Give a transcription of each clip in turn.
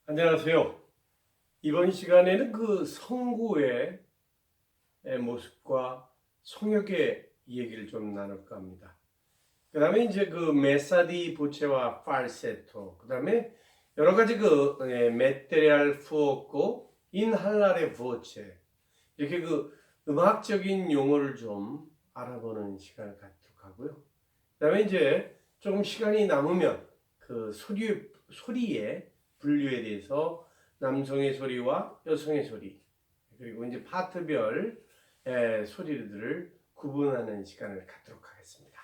안녕하세요. 이번 시간에는 그 성구의 모습과 성역의 얘기를 좀 나눌까 합니다. 그 다음에 이제 그 메사디 보체와 팔세토, 그 다음에 여러 가지 그 메테리알 푸오코, 인할라레 보체, 이렇게 그 음악적인 용어를 좀 알아보는 시간을 갖도록 하고요. 그 다음에 이제 조금 시간이 남으면 그 소리의 분류에 대해서 남성의 소리와 여성의 소리, 그리고 이제 파트별 소리들을 구분하는 시간을 갖도록 하겠습니다.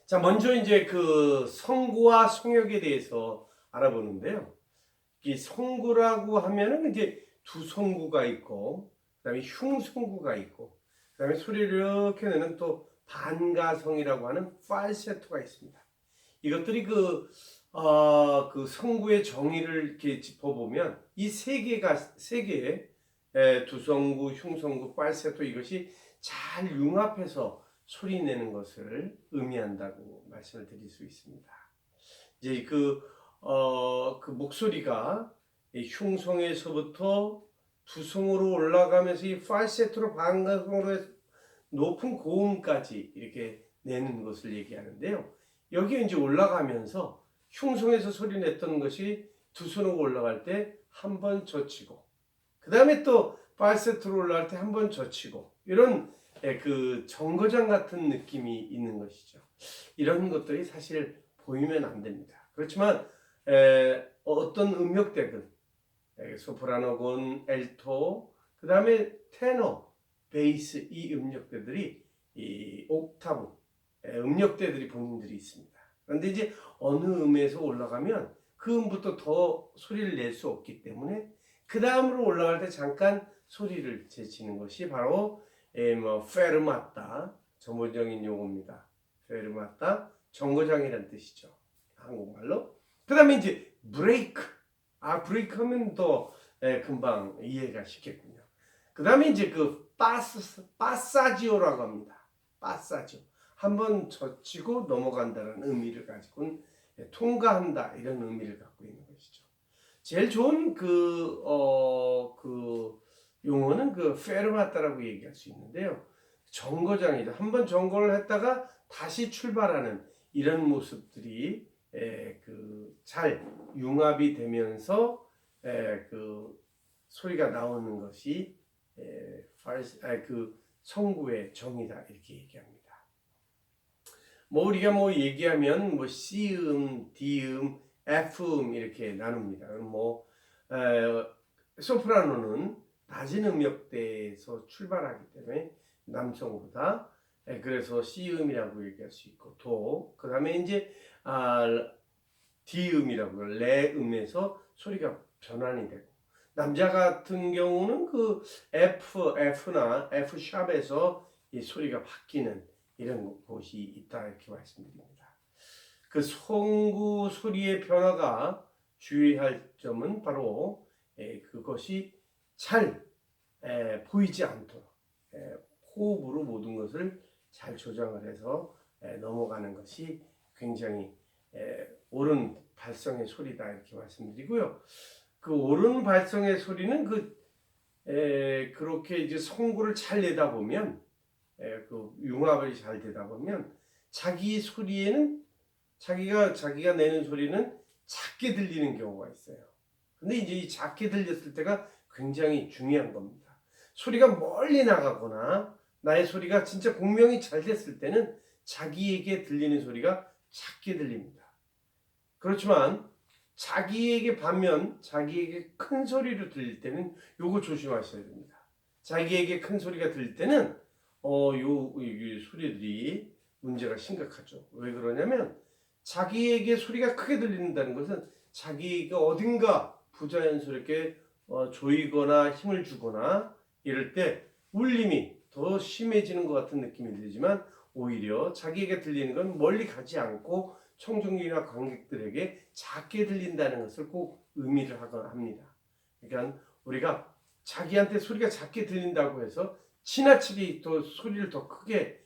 자, 먼저 이제 그 성구와 성역에 대해서 알아보는데요. 이 성구라고 하면은 이제 두 성구가 있고, 그다음에 흉성구가 있고, 그다음에 소리를 이렇게 내는 또 반가성이라고 하는 팔세토가 있습니다. 이것들이 그 성구의 정의를 이렇게 짚어보면 이 세 개의 두성구, 흉성구, 팔세토 이것이 잘 융합해서 소리 내는 것을 의미한다고 말씀을 드릴 수 있습니다. 이제 그 목소리가 흉성에서부터 두성으로 올라가면서 이 팔세토로 반가성으로 높은 고음까지 이렇게 내는 것을 얘기하는데요. 여기 이제 올라가면서 흉성에서 소리 냈던 것이 두손으로 올라갈 때 한 번 젖히고, 그 다음에 또 팔세트로 올라갈 때 한 번 젖히고, 이런 그 정거장 같은 느낌이 있는 것이죠. 이런 것들이 사실 보이면 안 됩니다. 그렇지만 어떤 음역대들, 소프라노군, 엘토, 그 다음에 테너, 베이스 이 음역대들이 이 옥타브 음역대들이 본인들이 있습니다. 그런데 이제 어느 음에서 올라가면 그 음부터 더 소리를 낼 수 없기 때문에 그 다음으로 올라갈 때 잠깐 소리를 제치는 것이 바로 페르마타 전문적인 용어입니다. 페르마타 정거장이라는 뜻이죠. 한국말로. 그 다음에 이제 브레이크. 브레이크 하면 더 금방 이해가 쉽겠군요. 그 다음에 이제 그 파사지오라고 합니다. 파사지오. 한번 젖히고 넘어간다는 의미를 가지고 통과한다 이런 의미를 갖고 있는 것이죠. 제일 좋은 그 용어는 그 페르마타라고 얘기할 수 있는데요. 정거장이죠. 한번 정거를 했다가 다시 출발하는 이런 모습들이 잘 융합이 되면서 그 소리가 나오는 것이 그 성구의 정의다 이렇게 얘기합니다. 우리가 얘기하면 C음, D음, F음 이렇게 나눕니다. 소프라노는 낮은 음역대에서 출발하기 때문에 남성보다 그래서 C음이라고 얘기할 수 있고 그 다음에 이제 D음이라고 레음에서 소리가 변환이 되고 남자 같은 경우는 그 F나 F샵에서 이 소리가 바뀌는 이런 곳이 있다 이렇게 말씀드립니다. 그 성구 소리의 변화가 주의할 점은 바로 그것이 잘 보이지 않도록 호흡으로 모든 것을 잘 조정을 해서 넘어가는 것이 굉장히 옳은 발성의 소리다 이렇게 말씀드리고요. 그 옳은 발성의 소리는 그렇게 이제 성구를 잘 내다 보면 그 융합이 잘 되다 보면 자기 소리에는 자기가 내는 소리는 작게 들리는 경우가 있어요. 근데 이제 이 작게 들렸을 때가 굉장히 중요한 겁니다. 소리가 멀리 나가거나 나의 소리가 진짜 공명이 잘 됐을 때는 자기에게 들리는 소리가 작게 들립니다. 그렇지만 반면 자기에게 큰 소리로 들릴 때는 요거 조심하셔야 됩니다. 자기에게 큰 소리가 들릴 때는 이 소리들이 문제가 심각하죠. 왜 그러냐면 자기에게 소리가 크게 들린다는 것은 자기가 어딘가 부자연스럽게 조이거나 힘을 주거나 이럴 때 울림이 더 심해지는 것 같은 느낌이 들지만 오히려 자기에게 들리는 건 멀리 가지 않고 청중이나 관객들에게 작게 들린다는 것을 꼭 의미를 합니다. 그러니까 우리가 자기한테 소리가 작게 들린다고 해서 지나치게 또 소리를 더 크게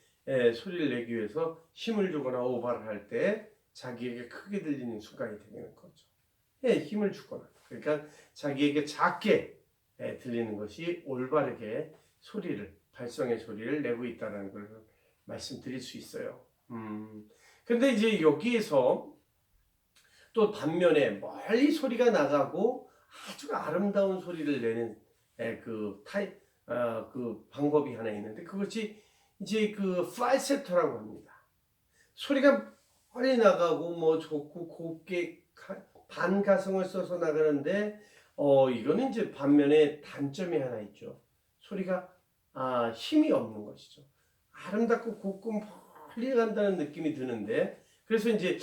소리를 내기 위해서 힘을 주거나 오버를 할 때 자기에게 크게 들리는 순간이 되는 거죠. 힘을 주거나 그러니까 자기에게 작게 들리는 것이 올바르게 발성의 소리를 내고 있다는 걸 말씀드릴 수 있어요. 근데 이제 여기에서 또 반면에 멀리 소리가 나가고 아주 아름다운 소리를 내는 그 방법이 하나 있는데 그것이 이제 그 팔세토라고 합니다. 소리가 멀리 나가고 뭐 좋고 곱게 반가성을 써서 나가는데 이거는 이제 반면에 단점이 하나 있죠. 소리가 힘이 없는 것이죠. 아름답고 곱고 멀리 간다는 느낌이 드는데 그래서 이제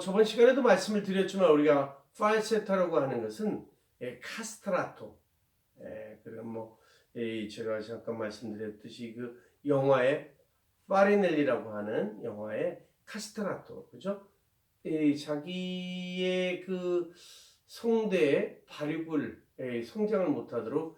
저번 시간에도 말씀을 드렸지만 우리가 팔세토라고 하는 것은 카스트라토 그리고 제가 잠깐 말씀드렸듯이 그 영화의 파리넬리라고 하는 영화의 카스트라토 그죠? 자기의 그 성대의 발육을 성장을 못하도록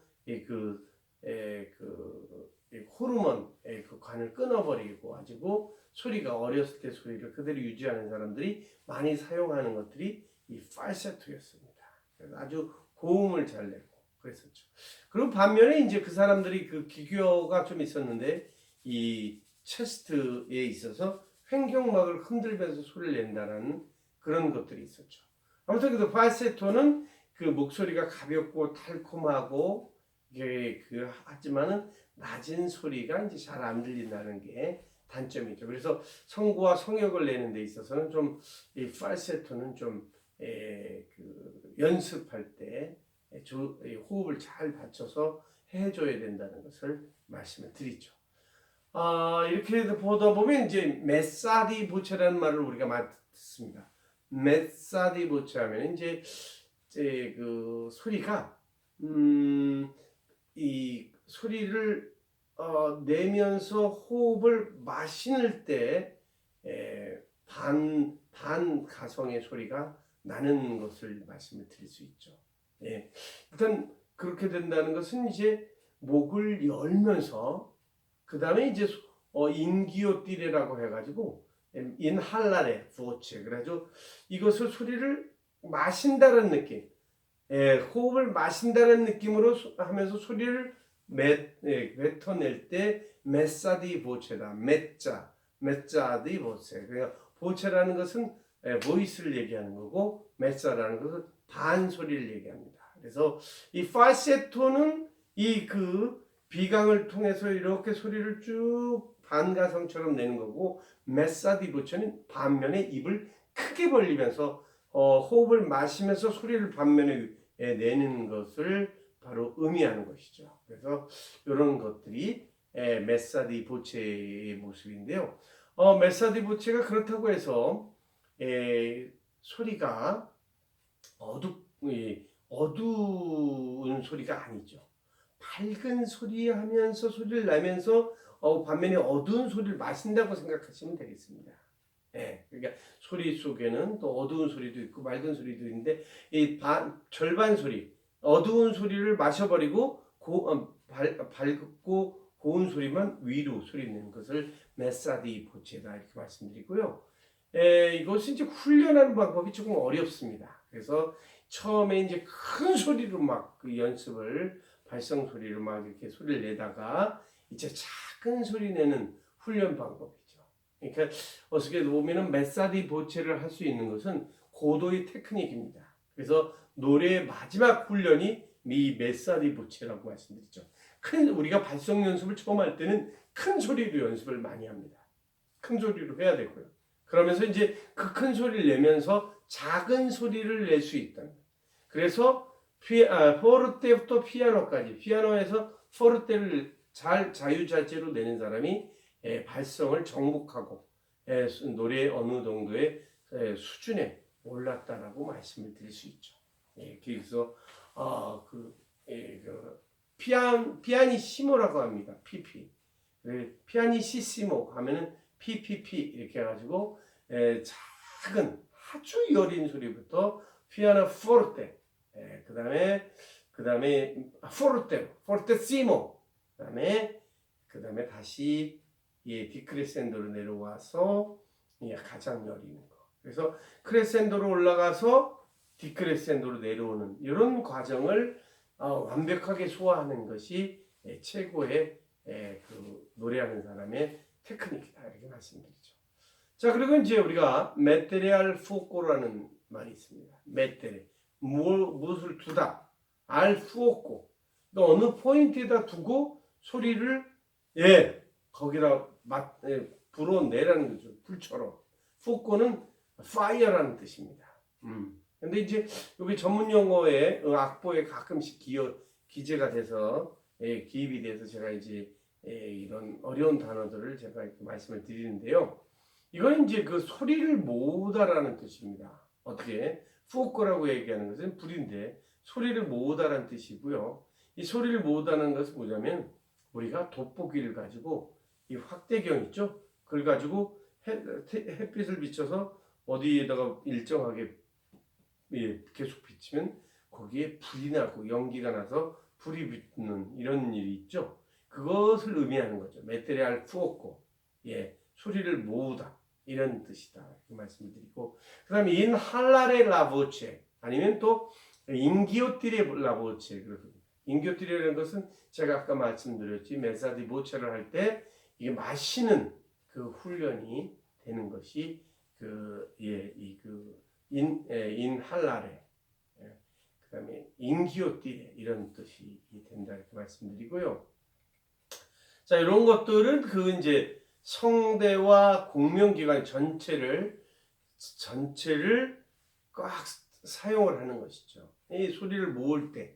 호르몬 그 관을 끊어버리고 가지고 소리가 어렸을 때 소리를 그대로 유지하는 사람들이 많이 사용하는 것들이 이 팔세토였습니다. 그래서 아주 고음을 잘 내고 그랬었죠. 그리고 반면에 이제 그 사람들이 그 기교가 좀 있었는데 이 체스트에 있어서 횡격막을 흔들면서 소리를 낸다라는 그런 것들이 있었죠. 아무튼 그 팔세토는 그 목소리가 가볍고 달콤하고 하지만은 낮은 소리가 이제 잘 안 들린다는 게 단점이죠. 그래서 성구와 성역을 내는 데 있어서는 좀 이 팔세토는 좀 연습할 때 호흡을 잘 받쳐서 해줘야 된다는 것을 말씀을 드리죠. 이렇게 보다 보면 이제 메사디 보체라는 말을 우리가 많이 듣습니다. 메사디 보체 하면 이제 그 소리가 이 소리를 내면서 호흡을 마실 때 반 가성의 소리가 나는 것을 말씀을 드릴 수 있죠. 일단 그렇게 된다는 것은 이제 목을 열면서 그 다음에 이제 인기오띠레라고 해가지고 인할라레 보체 그래가지고 이것을 소리를 마신다는 느낌 호흡을 마신다는 느낌으로 하면서 소리를 뱉어낼 때 메사디 보체다. 메짜디 보체. 그러니까 보체라는 것은 보이스를 얘기하는 거고 메짜라는 것은 반소리를 얘기합니다. 그래서 이 팔세토는 이 비강을 통해서 이렇게 소리를 쭉 반가성처럼 내는 거고 메사디 보체는 반면에 입을 크게 벌리면서 호흡을 마시면서 소리를 반면에 내는 것을 바로 의미하는 것이죠. 그래서 이런 것들이 메사디 보체의 모습인데요. 메사디 보체가 그렇다고 해서 소리가 어두운 소리가 아니죠. 밝은 소리 하면서 소리를 내면서 반면에 어두운 소리를 마신다고 생각하시면 되겠습니다. 그러니까 소리 속에는 또 어두운 소리도 있고 맑은 소리도 있는데 이 절반 소리, 어두운 소리를 마셔버리고 밝고 고운 소리만 위로 소리 내는 것을 메사디 보체다 이렇게 말씀드리고요. 이것은 이제 훈련하는 방법이 조금 어렵습니다. 그래서 처음에 이제 큰 소리로 막 그 연습을 발성 소리로 막 이렇게 소리를 내다가 이제 작은 소리 내는 훈련 방법이죠. 그러니까 어떻게 보면은 메사디 보체를 할 수 있는 것은 고도의 테크닉입니다. 그래서 노래의 마지막 훈련이 이 메사디 보체라고 말씀드리죠. 우리가 발성 연습을 처음 할 때는 큰 소리로 연습을 많이 합니다. 큰 소리로 해야 되고요. 그러면서 이제 그 큰 소리를 내면서 작은 소리를 낼 수 있다. 그래서 포르테부터 피아노까지 피아노에서 포르테를 자유자재로 내는 사람이 발성을 정복하고 노래의 어느 정도의 수준에 올랐다라고 말씀을 드릴 수 있죠. 그래서 피아니시모라고 합니다. PP. 피아니시시모 하면은 PPP 이렇게 해가지고 작은 아주 여린 소리부터 피아노 포르테, 그다음에 포르테시모, 그다음에 다시 디크레센도로 내려와서 가장 여린 거. 그래서 크레센도로 올라가서 디크레센도로 내려오는 이런 과정을 완벽하게 소화하는 것이 최고의 그 노래하는 사람의 테크닉이다 이렇게 말씀드리죠. 자, 그리고 이제 우리가 메테리알 푸오코라는 말이 있습니다. 메테레 무엇을 두다 알 푸오코 어느 포인트에다 두고 소리를 거기다 불어내라는 거죠. 불처럼. 푸오코는 파이어라는 뜻입니다. 근데 이제 여기 전문 용어에 악보에 가끔씩 기재가 돼서 기입이 돼서 제가 이제 이런 어려운 단어들을 제가 이렇게 말씀을 드리는데요. 이건 이제 그 소리를 모으다라는 뜻입니다. 어떻게? 푸오코라고 얘기하는 것은 불인데 소리를 모으다라는 뜻이고요. 이 소리를 모으다는 것은 뭐냐면 우리가 돋보기를 가지고 이 확대경 있죠? 그걸 가지고 햇빛을 비춰서 어디에다가 일정하게 계속 비치면 거기에 불이 나고 연기가 나서 불이 붙는 이런 일이 있죠. 그것을 의미하는 거죠. 메테리알 푸오코. 소리를 모으다. 이런 뜻이다. 이렇게 말씀드리고 그 다음에 인할라레 라보체 아니면 또 인기오티레 라보체. 인기오티레라는 것은 제가 아까 말씀드렸지 메사디 보체를 할 때 이게 마시는 그 훈련이 되는 것이 인할라레 그 다음에 인기오티레 이런 뜻이 된다 이렇게 말씀드리고요. 자, 이런 것들은 이제 성대와 공명기관 전체를 꽉 사용을 하는 것이죠. 이 소리를 모을 때,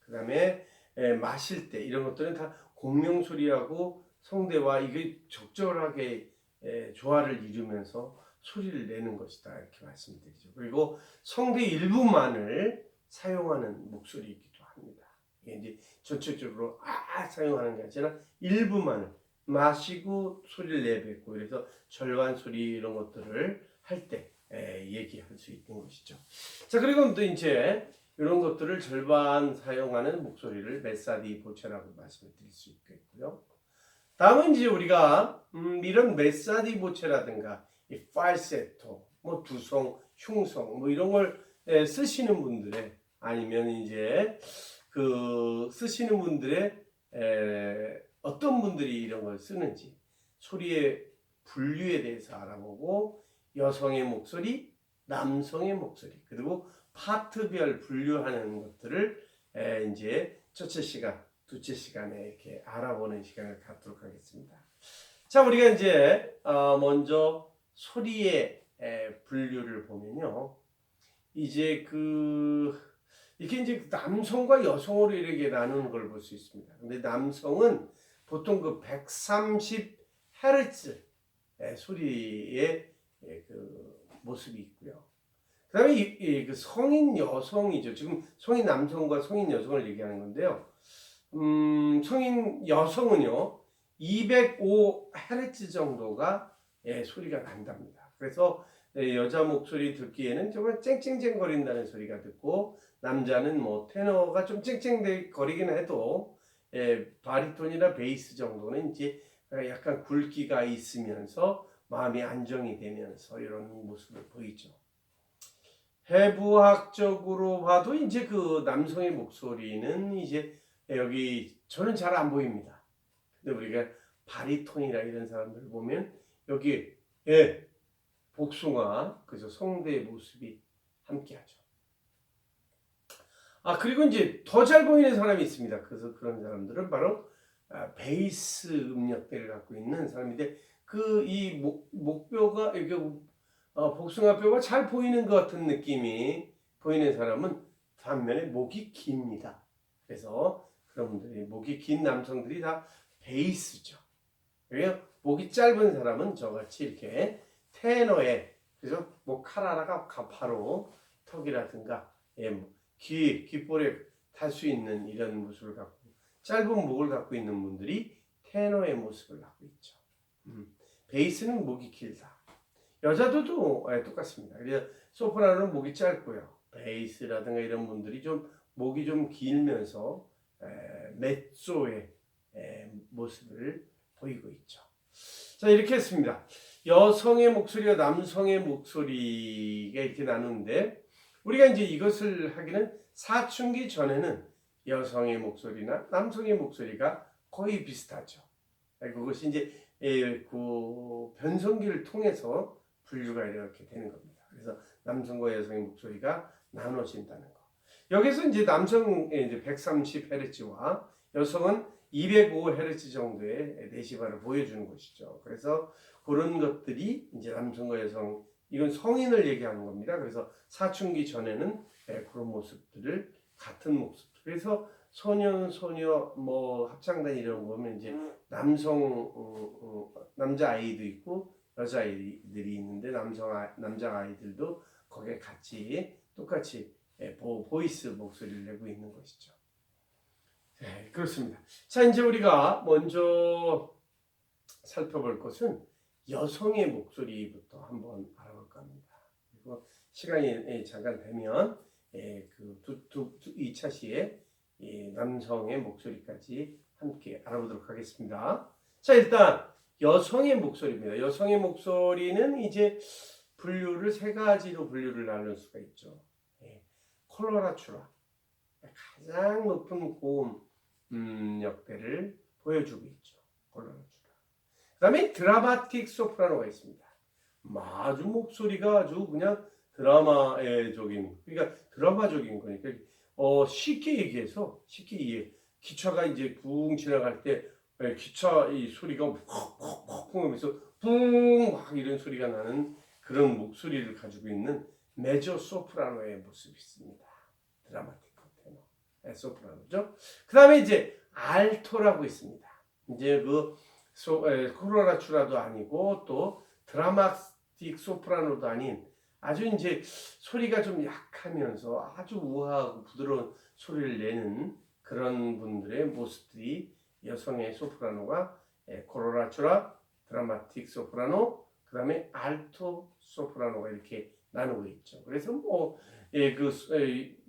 그 다음에 마실 때 이런 것들은 다 공명 소리하고 성대와 이게 적절하게 조화를 이루면서 소리를 내는 것이다 이렇게 말씀드리죠. 그리고 성대 일부만을 사용하는 목소리이기도 합니다. 이게 이제 전체적으로 사용하는 게 아니라 일부만을 마시고 소리를 내뱉고 그래서 절반 소리 이런 것들을 할 때 얘기할 수 있는 것이죠. 자, 그리고 또 이제 이런 것들을 절반 사용하는 목소리를 메사디 보체라고 말씀을 드릴 수 있겠고요. 다음은 이제 우리가 이런 메사디 보체라든가 이 팔세토, 뭐 두성, 흉성 뭐 이런 걸 쓰시는 분들의 아니면 이제 쓰시는 분들의 어떤 분들이 이런 걸 쓰는지 소리의 분류에 대해서 알아보고 여성의 목소리, 남성의 목소리 그리고 파트별 분류하는 것들을 이제 첫째 시간, 둘째 시간에 이렇게 알아보는 시간을 갖도록 하겠습니다. 자, 우리가 이제 먼저 소리의 분류를 보면요, 이제 이게 이제 남성과 여성으로 이렇게 나누는 걸 볼 수 있습니다. 근데 남성은 보통 130Hz 소리의 모습이 있고요. 그 다음에 성인 여성이죠. 지금 성인 남성과 성인 여성을 얘기하는 건데요. 성인 여성은요, 205Hz 정도가 소리가 난답니다. 그래서 여자 목소리 듣기에는 정말 쨍쨍쨍거린다는 소리가 듣고 남자는 뭐 테너가 좀 쨍쨍거리긴 해도 바리톤이나 베이스 정도는 이제 약간 굵기가 있으면서 마음이 안정이 되면서 이런 모습을 보이죠. 해부학적으로 봐도 이제 남성의 목소리는 이제 여기 저는 잘 안 보입니다. 근데 우리가 바리톤이나 이런 사람들 보면 여기 복숭아 그래서 성대의 모습이 함께하죠. 그리고 이제 더 잘 보이는 사람이 있습니다. 그래서 그런 사람들은 바로 베이스 음역대를 갖고 있는 사람인데 이 목뼈가 이렇게 복숭아뼈가 잘 보이는 것 같은 느낌이 보이는 사람은 반면에 목이 깁니다. 그래서 그런 분들이 목이 긴 남성들이 다 베이스죠. 그래서 목이 짧은 사람은 저같이 이렇게 테너에 그래서 칼 하나가 바로 턱이라든가 귓볼에 달 수 있는 이런 모습을 갖고 짧은 목을 갖고 있는 분들이 테너의 모습을 갖고 있죠. 베이스는 목이 길다. 여자들도 똑같습니다. 그래서 소프라노는 목이 짧고요. 베이스라든가 이런 분들이 좀 목이 좀 길면서 메조의 모습을 보이고 있죠. 자, 이렇게 했습니다. 여성의 목소리와 남성의 목소리가 이렇게 나누는데 우리가 이제 이것을 하기는 사춘기 전에는 여성의 목소리나 남성의 목소리가 거의 비슷하죠. 그것이 이제 그 변성기를 통해서 분류가 이렇게 되는 겁니다. 그래서 남성과 여성의 목소리가 나눠진다는 거. 여기서 이제 남성의 이제 130Hz와 여성은 205Hz 정도의 데시벨을 보여주는 것이죠. 그래서 그런 것들이 이제 남성과 여성, 이건 성인을 얘기하는 겁니다. 그래서 사춘기 전에는 그런 모습들을 같은 모습. 그래서 소년, 소녀, 뭐 합창단 이런 거 보면 이제 남자 아이도 있고 여자 아이들이 있는데 남자 아이들도 거기에 같이 똑같이 보이스 목소리를 내고 있는 것이죠. 네, 그렇습니다. 자, 이제 우리가 먼저 살펴볼 것은 여성의 목소리부터 한번 알아볼까 합니다. 그리고 시간이 잠깐 되면 그 2차 시에 남성의 목소리까지 함께 알아보도록 하겠습니다. 자, 일단 여성의 목소리입니다. 여성의 목소리는 이제 분류를 세 가지로 분류를 나눌 수가 있죠. 콜로라츄라, 가장 높은 고음 역대를 보여주고 있죠. 콜로라츄라. 그 다음에 드라마틱 소프라노가 있습니다. 아주 목소리가 아주 그냥 드라마적인, 그러니까 드라마적인 거니까 쉽게 얘기해서 기차가 이제 붕 지나갈 때 기차 이 소리가 푹푹푹 하면서 붕 막 이런 소리가 나는 그런 목소리를 가지고 있는 메조 소프라노의 모습이 있습니다. 드라마틱 테너 소프라노죠. 그 다음에 이제 알토라고 있습니다. 이제 콜로라츄라도 아니고 또 드라마틱 소프라노도 아닌 아주 이제 소리가 좀 약하면서 아주 우아하고 부드러운 소리를 내는 그런 분들의 모습들이 여성의 소프라노가 콜로라츄라, 드라마틱 소프라노, 그 다음에 알토 소프라노가 이렇게 나누고 있죠. 그래서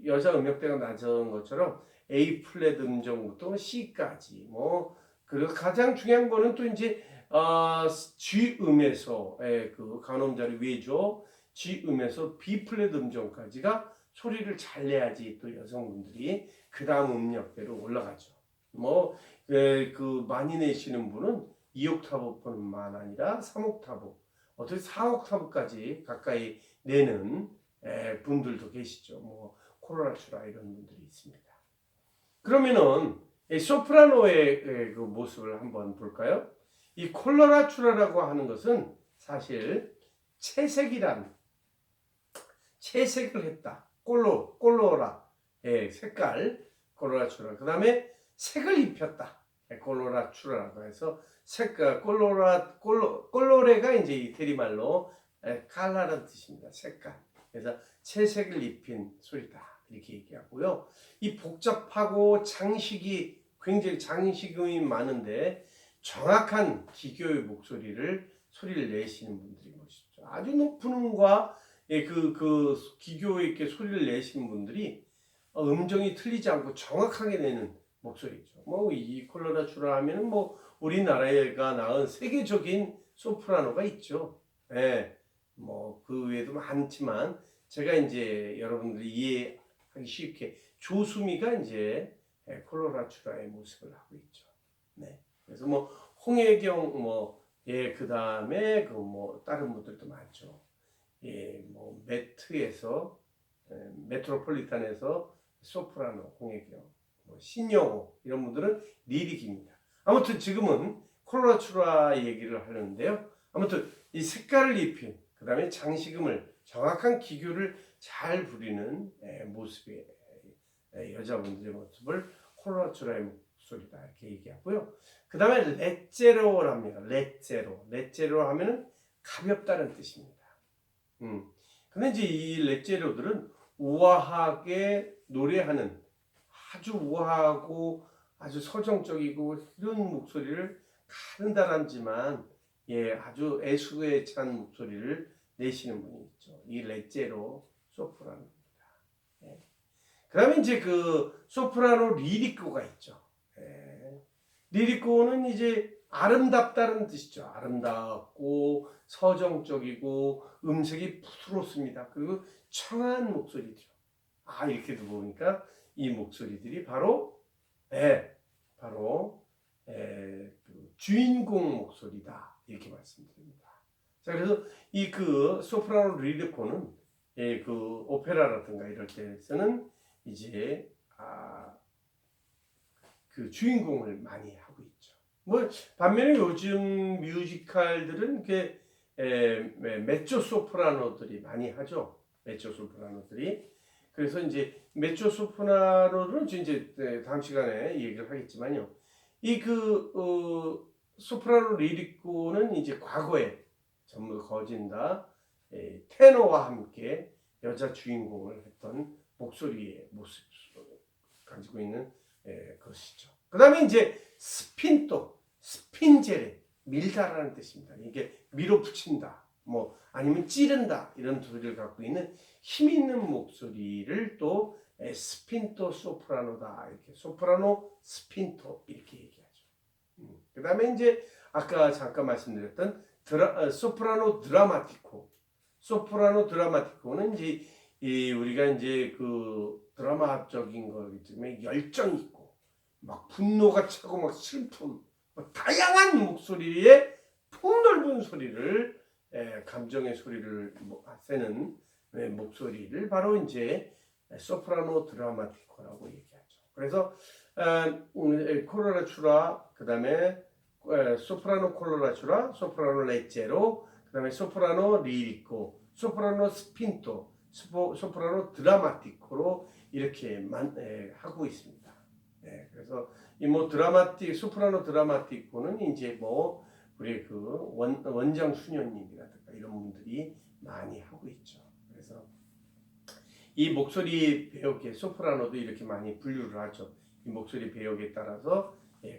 여자 음역대가 낮은 것처럼 A 플랫 음정부터 C까지 그리고 가장 중요한 거는 또 이제 G 음에서 그 간음자리 위죠. G 음에서 B 플랫 음정까지가 소리를 잘 내야지 또 여성분들이 그 다음 음역대로 올라가죠. 그 많이 내시는 분은 2옥타브뿐만 아니라 3옥타브, 어떻게 4옥타브까지 가까이 내는 분들도 계시죠. 콜로라츄라 이런 분들이 있습니다. 그러면은 소프라노의 그 모습을 한번 볼까요? 이 콜로라츄라라고 하는 것은 사실 채색을 했다. 콜로라 색깔 콜로라츄라. 그 다음에 색을 입혔다. 콜로라츄라라고 해서 색깔 콜로레가 이제 이태리 말로 칼라라는 뜻입니다. 색깔. 그래서 채색을 입힌 소리다 이렇게 얘기하고요. 이 복잡하고 굉장히 장식음이 많은데 정확한 기교의 소리를 내시는 분들이 멋있죠. 아주 높은 음과 그 기교 있게 소리를 내시는 분들이 음정이 틀리지 않고 정확하게 내는 목소리죠. 이 콜로라츄라 하면은 우리나라가 낳은 세계적인 소프라노가 있죠. 그 외에도 많지만 제가 이제 여러분들이 이해하기 쉽게 조수미가 이제 콜로라츄라의 모습을 하고 있죠. 네. 그래서 홍혜경 그 다음에 다른 분들도 많죠. 메트로폴리탄에서 소프라노 홍혜경, 신영호 이런 분들은 리릭입니다. 아무튼 지금은 콜로라츄라 얘기를 하려는데요. 아무튼 이 색깔을 입힌 그 다음에 장식음을 정확한 기교를 잘 부리는 모습의 여자분들의 모습을 콜로라츄라의 목소리다 이렇게 얘기하고요. 그 다음에 레제로랍니다. 레제로 하면은 가볍다는 뜻입니다. 근데 이제 이 레제로들은 우아하게 노래하는 아주 우아하고 아주 서정적이고 이런 목소리를 가른다람쥐만 아주 애수에 찬 목소리를 내시는 분이 있죠. 이 레제로 소프라노입니다. 그 다음에 이제 그 소프라노 리리코가 있죠. 리리코는 이제 아름답다는 뜻이죠. 아름답고 서정적이고 음색이 부드럽습니다. 그리고 청한 목소리죠. 이렇게 들어보니까 이 목소리들이 바로 그 주인공 목소리다 이렇게 말씀드립니다. 자, 그래서 이 그 소프라노 리리코는 그 오페라라든가 이럴 때 쓰는 이제 그 주인공을 많이 하고 있죠. 뭐 반면에 요즘 뮤지컬들은 그 메조 소프라노들이 많이 하죠. 메조 소프라노들이. 그래서 이제 메조 소프라노는 이제 다음 시간에 얘기를 하겠지만요. 이 그 소프라노 리리코는 이제 과거에 전부 거진다 테너와 함께 여자 주인공을 했던 목소리의 모습 가지고 있는 것이죠. 그 다음에 이제 스핀토, 스핀제레, 밀다라는 뜻입니다. 이게 밀어붙인다, 뭐 아니면 찌른다 이런 소리를 갖고 있는 힘 있는 목소리를 또 스핀토 소프라노다 이렇게 소프라노 스핀토 이렇게 얘기하죠. 그 다음에 이제 아까 잠깐 말씀드렸던 소프라노 드라마티코, 소프라노 드라마티코는 이제 우리가 이제 그 드라마적인 거기 때문에 열정 있고 막 분노가 차고 막 슬픔, 뭐 다양한 목소리의 폭넓은 소리를 감정의 소리를 세는 목소리를 바로 이제 소프라노 드라마티코라고 얘기하죠. 그래서 콜로라츄라 그다음에 소프라노 콜로라츄라, 소프라노 레제로, 그다음에 소프라노 리리코, 소프라노 스핀토, 소프라노 드라마티코로 이렇게 하고 있습니다. 그래서 이 뭐 소프라노 드라마티코는 이제 뭐 우리 그 원장 수녀님이라든가 이런 분들이 많이 하고 있죠. 그래서 이 목소리 배역의 소프라노도 이렇게 많이 분류를 하죠. 이 목소리 배역에 따라서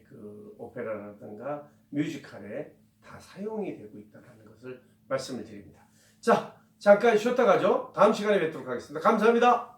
그 오페라라든가 뮤지컬에 다 사용이 되고 있다는 것을 말씀을 드립니다. 자, 잠깐 쉬었다 가죠. 다음 시간에 뵙도록 하겠습니다. 감사합니다.